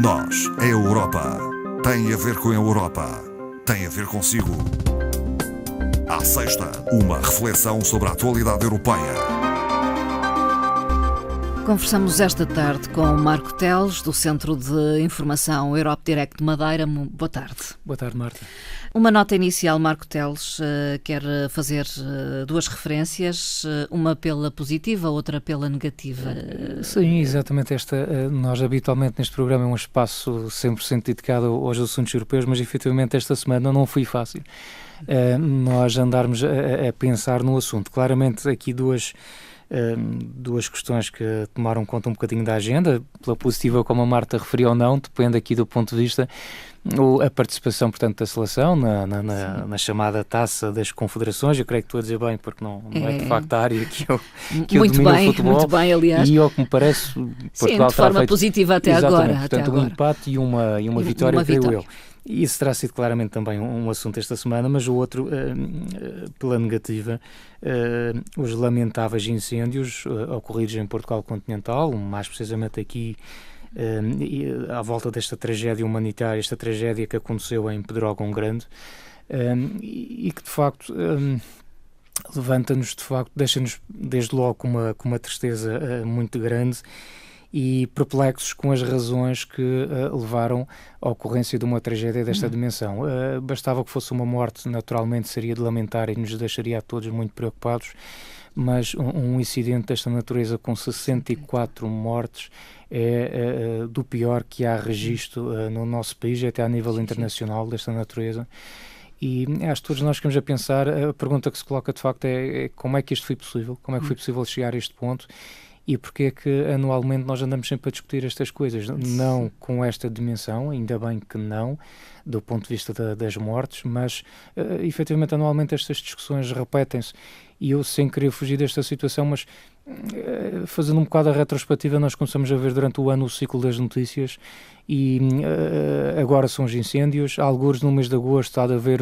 Nós, a Europa, tem a ver com a Europa, tem a ver consigo. À sexta, uma reflexão sobre a atualidade europeia. Conversamos esta tarde com Marco Teles, do Centro de Informação Europe Direct de Madeira. Boa tarde. Boa tarde, Marta. Uma nota inicial, Marco Teles quer fazer duas referências, uma pela positiva, outra pela negativa. Sim, exatamente nós habitualmente neste programa é um espaço 100% dedicado aos assuntos europeus, mas efetivamente esta semana não foi fácil nós andarmos a pensar no assunto. Claramente aqui duas questões que tomaram conta um bocadinho da agenda, pela positiva como a Marta referiu ou não, depende aqui do ponto de vista, a participação, portanto, da seleção na chamada Taça das Confederações. Eu creio que estou a dizer bem, porque não é de facto a área que eu domino o futebol. Muito bem, aliás. E ao que me parece, Portugal de forma positiva até agora. Portanto, um empate e uma vitória, creio eu. Isso terá sido claramente também um assunto esta semana, mas o outro, pela negativa, os lamentáveis incêndios ocorridos em Portugal continental, mais precisamente aqui à volta desta tragédia humanitária, esta tragédia que aconteceu em Pedrógão Grande, e que de facto levanta-nos, de facto, deixa-nos desde logo com uma tristeza muito grande, e perplexos com as razões que levaram à ocorrência de uma tragédia desta dimensão. Bastava que fosse uma morte, naturalmente seria de lamentar e nos deixaria a todos muito preocupados, mas um incidente desta natureza com 64 mortes é do pior que há registro no nosso país, até a nível internacional, desta natureza. E acho que todos nós ficamos a pensar, a pergunta que se coloca de facto é como é que isto foi possível, como é que foi possível chegar a este ponto, e porque é que anualmente nós andamos sempre a discutir estas coisas, não com esta dimensão, ainda bem que não, do ponto de vista das mortes, mas efetivamente anualmente estas discussões repetem-se, e eu, sem querer fugir desta situação, mas fazendo um bocado a retrospectiva, nós começamos a ver durante o ano o ciclo das notícias, e agora são os incêndios. Algures no mês de agosto há de haver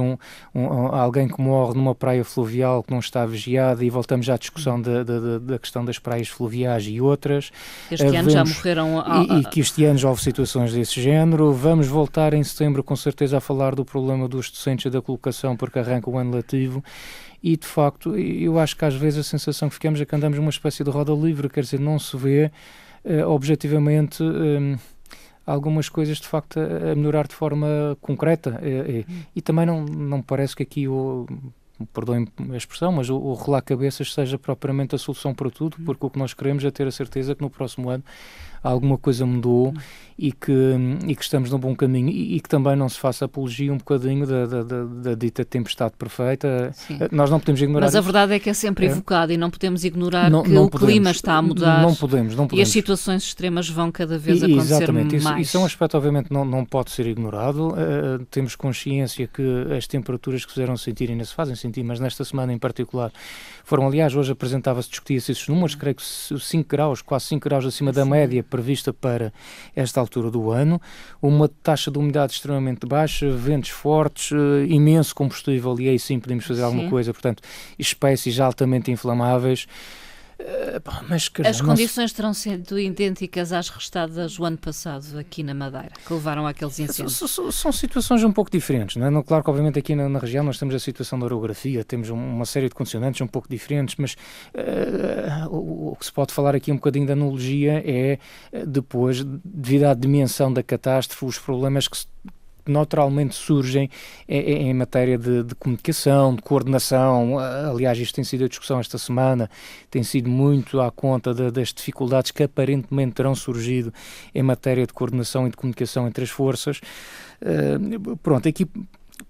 alguém que morre numa praia fluvial que não está vigiada, e voltamos à discussão da questão das praias fluviais e outras. Este ano já morreram... E que este ano já houve situações desse género. Vamos voltar em setembro com certeza a falar do problema dos docentes da colocação, porque arranca o ano letivo. E, de facto, eu acho que às vezes a sensação que ficamos é que andamos numa espécie de roda livre, quer dizer, não se vê objetivamente algumas coisas, de facto, a melhorar de forma concreta. E também não me parece que aqui perdoem a expressão, mas o rolar cabeças seja propriamente a solução para tudo, porque o que nós queremos é ter a certeza que no próximo ano alguma coisa mudou e que estamos num bom caminho, e que também não se faça apologia um bocadinho da dita tempestade perfeita. Sim. Nós não podemos ignorar. Mas a verdade é que é sempre evocada, e não podemos ignorar que o clima está a mudar. Não podemos. E as situações extremas vão cada vez acontecer exatamente, mais. Isso é um aspecto, obviamente, não pode ser ignorado. Temos consciência que as temperaturas que fizeram sentir ainda se fazem sentir, mas nesta semana em particular foram, aliás, hoje discutia-se esses números, creio que 5 graus, quase 5 graus acima da média prevista para esta altura do ano, uma taxa de umidade extremamente baixa, ventos fortes, imenso combustível, e aí sim podemos fazer alguma coisa, portanto, espécies altamente inflamáveis. As condições terão sido idênticas às restadas o ano passado aqui na Madeira, que levaram àqueles incêndios? São situações um pouco diferentes, não é? Claro que obviamente aqui na região nós temos a situação da orografia, temos uma série de condicionantes um pouco diferentes, mas o que se pode falar aqui um bocadinho da analogia é depois, devido à dimensão da catástrofe, os problemas que naturalmente surgem em matéria de comunicação, de coordenação. Aliás, isto tem sido a discussão esta semana, tem sido muito à conta das dificuldades que aparentemente terão surgido em matéria de coordenação e de comunicação entre as forças. Pronto, aqui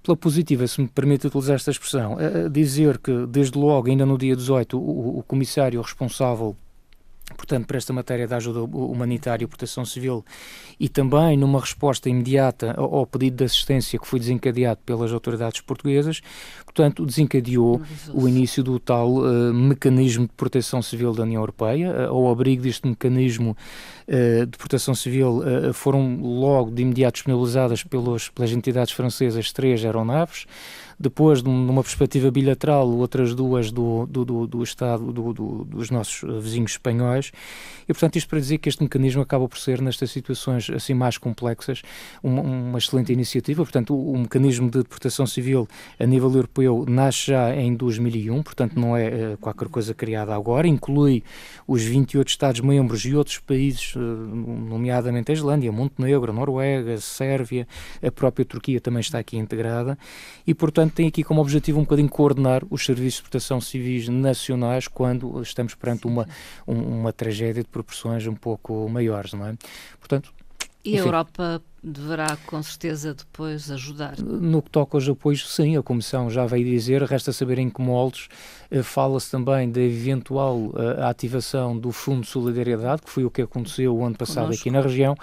pela positiva, se me permite utilizar esta expressão, dizer que desde logo, ainda no dia 18, o comissário responsável, portanto, para esta matéria da ajuda humanitária e proteção civil, e também numa resposta imediata ao pedido de assistência que foi desencadeado pelas autoridades portuguesas, portanto, desencadeou o início do tal mecanismo de proteção civil da União Europeia. Ao abrigo deste mecanismo de proteção civil foram logo de imediato disponibilizadas pelas entidades francesas 3 aeronaves. Depois, numa perspectiva bilateral, outras 2 do Estado, dos nossos vizinhos espanhóis, E, portanto, isto para dizer que este mecanismo acaba por ser, nestas situações assim mais complexas, uma excelente iniciativa. Portanto, o mecanismo de proteção civil a nível europeu nasce já em 2001, portanto não é qualquer coisa criada agora, inclui os 28 Estados-membros e outros países, nomeadamente a Islândia, Montenegro, a Noruega, a Sérvia, a própria Turquia também está aqui integrada e, portanto, tem aqui como objetivo um bocadinho coordenar os serviços de proteção civis nacionais quando estamos perante uma tragédia de proporções um pouco maiores, não é? Portanto, e a Europa deverá, com certeza, depois ajudar. No que toca aos apoios, sim, a Comissão já veio dizer, resta saber em que moldes. Fala-se também da eventual ativação do Fundo de Solidariedade, que foi o que aconteceu o ano passado aqui na região,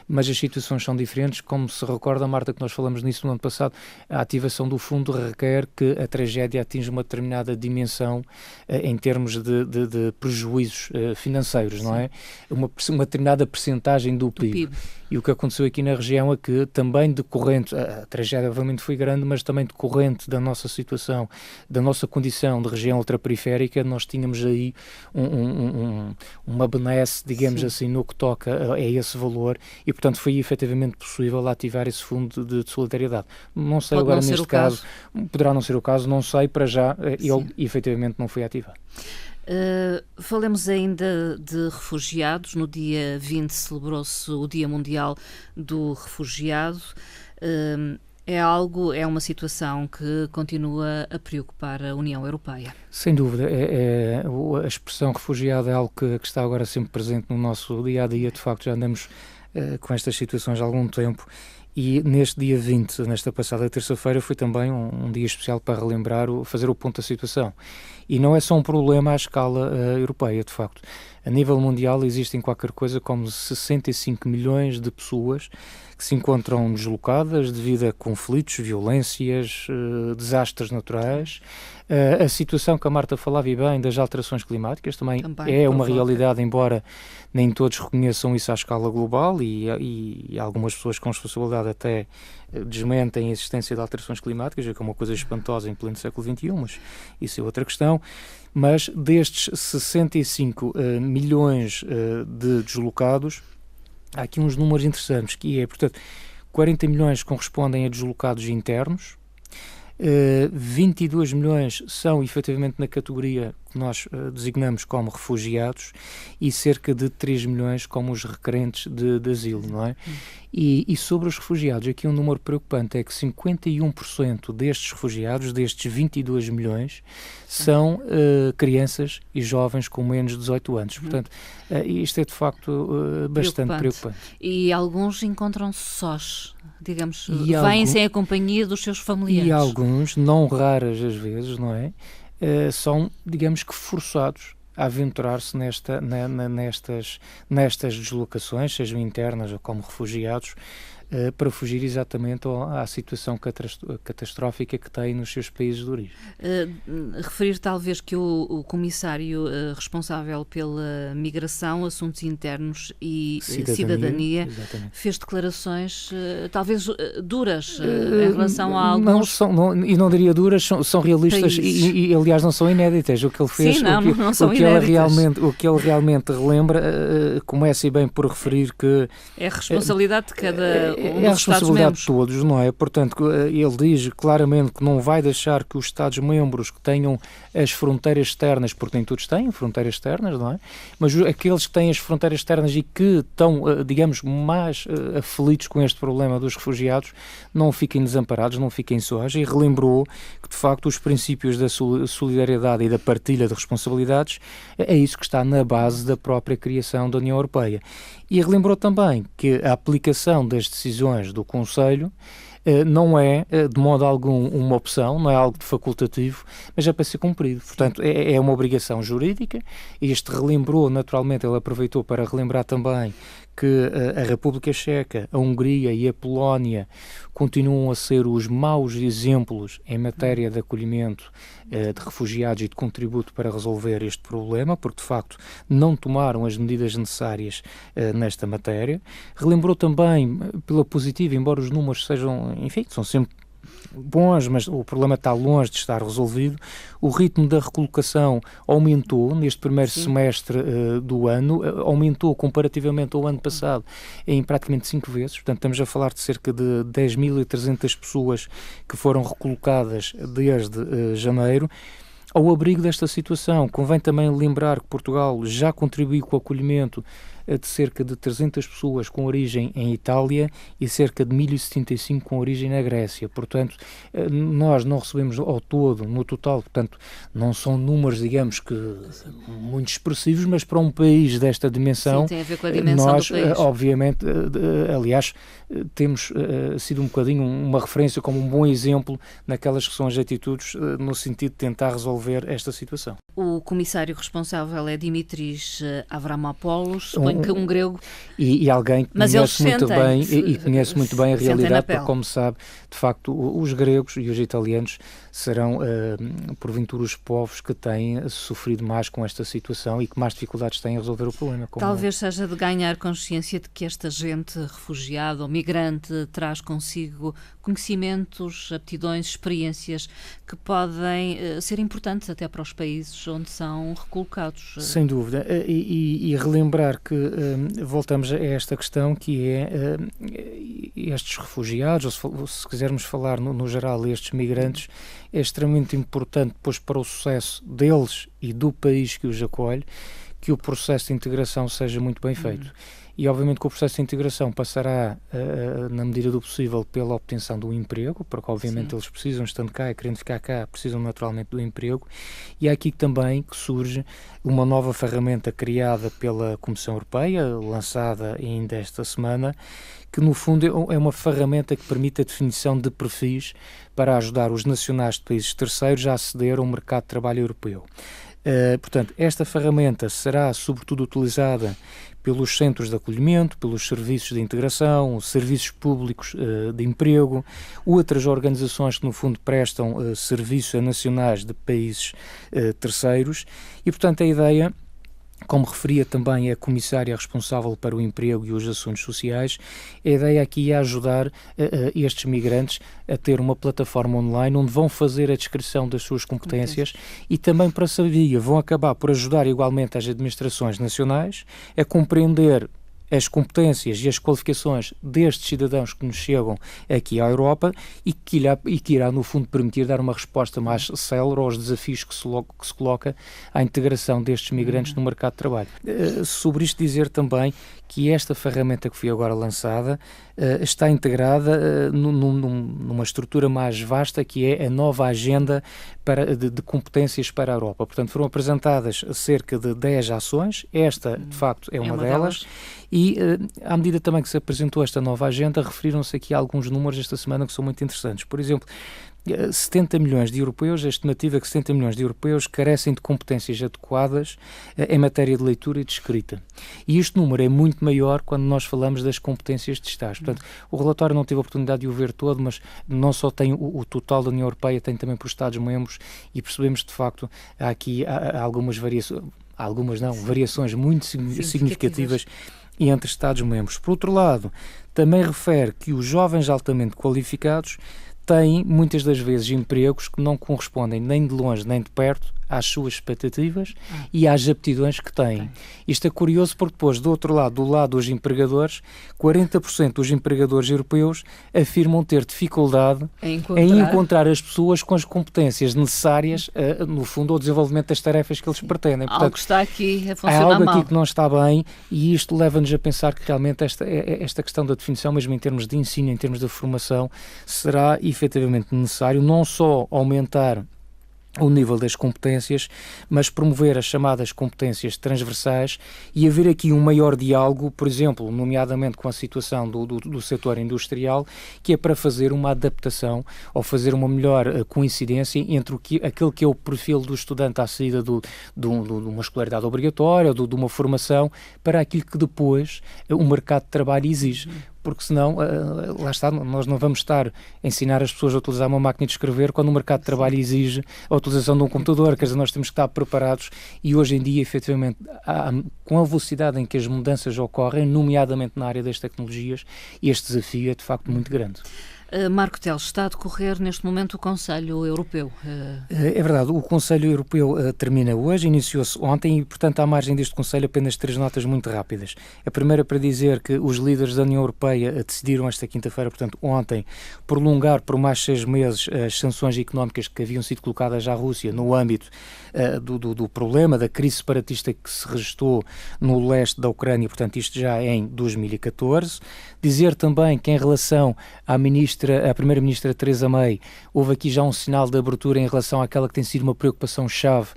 mas as situações são diferentes. Como se recorda, Marta, que nós falamos nisso no ano passado, a ativação do fundo requer que a tragédia atinja uma determinada dimensão em termos de prejuízos financeiros, não é? Uma determinada percentagem do PIB. E o que aconteceu aqui na região é que também decorrente, a tragédia obviamente foi grande, mas também decorrente da nossa situação, da nossa condição de região ultraperiférica, nós tínhamos aí uma benesse, digamos assim, no que toca a esse valor e, portanto, foi efetivamente possível ativar esse fundo de solidariedade. Não sei agora neste caso, poderá não ser o caso, não sei, para já ele efetivamente não foi ativado. Falemos ainda de refugiados. No dia 20 celebrou-se o Dia Mundial do Refugiado. É uma situação que continua a preocupar a União Europeia. Sem dúvida, a expressão refugiado é algo que está agora sempre presente no nosso dia-a-dia. De facto, já andamos com estas situações há algum tempo. E neste dia 20, nesta passada terça-feira, foi também um dia especial para relembrar, fazer o ponto da situação. E não é só um problema à escala europeia, de facto. A nível mundial existem qualquer coisa como 65 milhões de pessoas que se encontram deslocadas devido a conflitos, violências, desastres naturais. A situação que a Marta falava e bem das alterações climáticas também é uma realidade, embora nem todos reconheçam isso à escala global e algumas pessoas com responsabilidade até desmentem a existência de alterações climáticas, que é uma coisa espantosa em pleno século XXI, mas isso é outra questão. Mas destes 65 milhões de deslocados, há aqui uns números interessantes, que é, portanto, 40 milhões correspondem a deslocados internos, 22 milhões são efetivamente na categoria que nós designamos como refugiados e cerca de 3 milhões como os requerentes de asilo, não é? E sobre os refugiados, aqui um número preocupante é que 51% destes refugiados, destes 22 milhões, são crianças e jovens com menos de 18 anos. Portanto, isto é de facto bastante preocupante. E alguns encontram-se sós, digamos, vêm sem a companhia dos seus familiares. E alguns, não raras às vezes, não é? São, digamos que, forçados a aventurar-se nestas deslocações, sejam internas ou como refugiados, para fugir exatamente à situação catastrófica que têm nos seus países de origem. Referir talvez que o comissário responsável pela migração, assuntos internos e cidadania fez declarações talvez duras em relação a alguns... E não diria duras, são realistas e aliás não são inéditas. O que ele fez, sim, não são inéditas. O que ele realmente relembra, começa e bem por referir que... É a responsabilidade de cada... É a responsabilidade de todos, não é? Portanto, ele diz claramente que não vai deixar que os Estados-membros que tenham as fronteiras externas, porque nem todos têm fronteiras externas, não é? Mas aqueles que têm as fronteiras externas e que estão, digamos, mais aflitos com este problema dos refugiados, não fiquem desamparados, não fiquem sós, e relembrou que, de facto, os princípios da solidariedade e da partilha de responsabilidades é isso que está na base da própria criação da União Europeia. E relembrou também que a aplicação das decisões do Conselho não é, de modo algum, uma opção, não é algo de facultativo, mas é para ser cumprido. Portanto, é uma obrigação jurídica. Este relembrou, naturalmente, ele aproveitou para relembrar também que a República Checa, a Hungria e a Polónia continuam a ser os maus exemplos em matéria de acolhimento de refugiados e de contributo para resolver este problema, porque de facto não tomaram as medidas necessárias nesta matéria. Relembrou também, pela positiva, embora os números sejam, enfim, são sempre bons, mas o problema está longe de estar resolvido. O ritmo da recolocação aumentou neste primeiro semestre do ano, aumentou comparativamente ao ano passado em praticamente 5 vezes, portanto estamos a falar de cerca de 10.300 pessoas que foram recolocadas desde janeiro. Ao abrigo desta situação, convém também lembrar que Portugal já contribuiu com o acolhimento de cerca de 300 pessoas com origem em Itália e cerca de 1.075 com origem na Grécia. Portanto, nós não recebemos ao todo, no total, portanto, não são números, digamos que muito expressivos, mas para um país desta dimensão, sim, tem a ver com a dimensão nós, do país. Obviamente, aliás, temos sido um bocadinho uma referência como um bom exemplo naquelas que são as atitudes no sentido de tentar resolver esta situação. O comissário responsável é Dimitris Avramopoulos, suponho que um grego. E alguém que conhece muito bem e conhece muito bem a realidade, porque, como sabe, de facto, os gregos e os italianos serão, porventura, os povos que têm sofrido mais com esta situação e que mais dificuldades têm em resolver o problema. Talvez seja de ganhar consciência de que esta gente refugiada ou migrante traz consigo conhecimentos, aptidões, experiências que podem ser importantes até para os países onde são recolocados. Sem dúvida. E relembrar que voltamos a esta questão que é estes refugiados, ou se quisermos falar no geral, estes migrantes, é extremamente importante, pois, para o sucesso deles e do país que os acolhe, que o processo de integração seja muito bem feito. E, obviamente, que o processo de integração passará, na medida do possível, pela obtenção do emprego, porque, obviamente, eles precisam, estando cá e querendo ficar cá, precisam naturalmente do emprego. E é aqui também que surge uma nova ferramenta criada pela Comissão Europeia, lançada ainda esta semana, que, no fundo, é uma ferramenta que permite a definição de perfis para ajudar os nacionais de países terceiros a aceder ao mercado de trabalho europeu. Portanto, esta ferramenta será sobretudo utilizada pelos centros de acolhimento, pelos serviços de integração, serviços públicos de emprego, outras organizações que no fundo prestam serviços a nacionais de países terceiros e, portanto, a ideia, como referia também a comissária responsável para o emprego e os assuntos sociais, a ideia aqui é ajudar estes migrantes a ter uma plataforma online onde vão fazer a descrição das suas competências e também, para essa via, vão acabar por ajudar igualmente as administrações nacionais a compreender as competências e as qualificações destes cidadãos que nos chegam aqui à Europa e que irá, no fundo, permitir dar uma resposta mais célere aos desafios que se coloca à integração destes migrantes no mercado de trabalho. Sobre isto dizer também que esta ferramenta que foi agora lançada está integrada numa estrutura mais vasta que é a nova agenda de competências para a Europa. Portanto, foram apresentadas cerca de 10 ações, esta de facto é uma delas. E à medida também que se apresentou esta nova agenda, referiram-se aqui a alguns números esta semana que são muito interessantes. Por exemplo, 70 milhões de europeus, a estimativa é que 70 milhões de europeus carecem de competências adequadas em matéria de leitura e de escrita. E este número é muito maior quando nós falamos das competências digitais. Portanto, o relatório não teve a oportunidade de o ver todo, mas não só tem o total da União Europeia, tem também para os Estados-membros e percebemos de facto há aqui algumas variações muito significativas entre Estados-membros. Por outro lado, também refere que os jovens altamente qualificados têm, muitas das vezes, empregos que não correspondem nem de longe nem de perto às suas expectativas e às aptidões que têm. Isto é curioso porque depois, do outro lado, do lado dos empregadores, 40% dos empregadores europeus afirmam ter dificuldade em encontrar as pessoas com as competências necessárias, no fundo, ao desenvolvimento das tarefas que eles pretendem. Portanto, algo está aqui a funcionar mal. Há algo mal. Aqui que não está bem e isto leva-nos a pensar que realmente esta questão da definição, mesmo em termos de ensino, em termos de formação, será efetivamente necessário não só aumentar o nível das competências, mas promover as chamadas competências transversais e haver aqui um maior diálogo, por exemplo, nomeadamente com a situação do setor industrial, que é para fazer uma adaptação ou fazer uma melhor coincidência entre aquele que é o perfil do estudante à saída de uma escolaridade obrigatória ou de uma formação para aquilo que depois o mercado de trabalho exige. Porque senão, lá está, nós não vamos estar a ensinar as pessoas a utilizar uma máquina de escrever quando o mercado de trabalho exige a utilização de um computador, quer dizer, nós temos que estar preparados e hoje em dia, efetivamente, com a velocidade em que as mudanças ocorrem, nomeadamente na área das tecnologias, este desafio é de facto muito grande. Marco Teles, está a decorrer neste momento o Conselho Europeu. É verdade, o Conselho Europeu termina hoje, iniciou-se ontem e, portanto, à margem deste Conselho apenas 3 notas muito rápidas. A primeira para dizer que os líderes da União Europeia decidiram esta quinta-feira, portanto ontem, prolongar por mais 6 meses as sanções económicas que haviam sido colocadas à Rússia no âmbito do problema da crise separatista que se registrou no leste da Ucrânia, portanto isto já em 2014. Dizer também que em relação à primeira-ministra Theresa May, houve aqui já um sinal de abertura em relação àquela que tem sido uma preocupação-chave,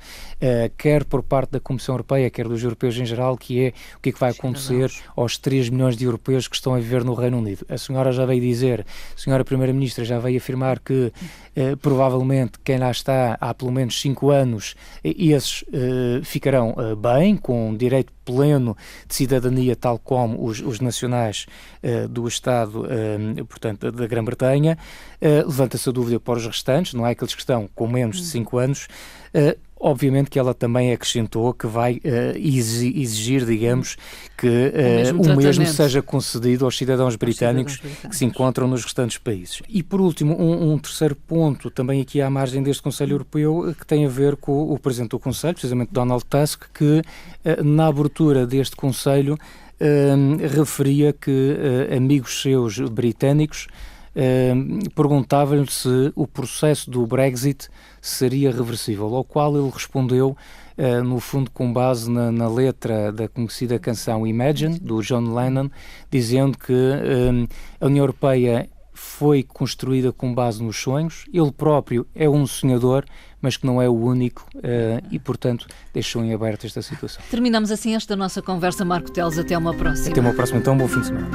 quer por parte da Comissão Europeia, quer dos europeus em geral, que é o que é que vai acontecer aos 3 milhões de europeus que estão a viver no Reino Unido. A senhora já veio dizer, a senhora primeira-ministra já veio afirmar que provavelmente quem lá está há pelo menos 5 anos, esses ficarão bem, com direito pleno de cidadania, tal como os nacionais do Estado, portanto, da Grã-Bretanha. Levanta-se a dúvida para os restantes, não é aqueles que estão com menos de 5 anos. Obviamente que ela também acrescentou que vai exigir, digamos, que o mesmo seja concedido aos cidadãos britânicos que se encontram nos restantes países. E, por último, um terceiro ponto, também aqui à margem deste Conselho Europeu, que tem a ver com o Presidente do Conselho, precisamente Donald Tusk, que na abertura deste Conselho referia que amigos seus britânicos perguntavam-lhe se o processo do Brexit seria reversível, ao qual ele respondeu, no fundo com base na letra da conhecida canção Imagine, do John Lennon, dizendo que a União Europeia foi construída com base nos sonhos, ele próprio é um sonhador, mas que não é o único e, portanto, deixou em aberto esta situação. Terminamos assim esta nossa conversa, Marco Teles. Até uma próxima. Até uma próxima, então, bom fim de semana.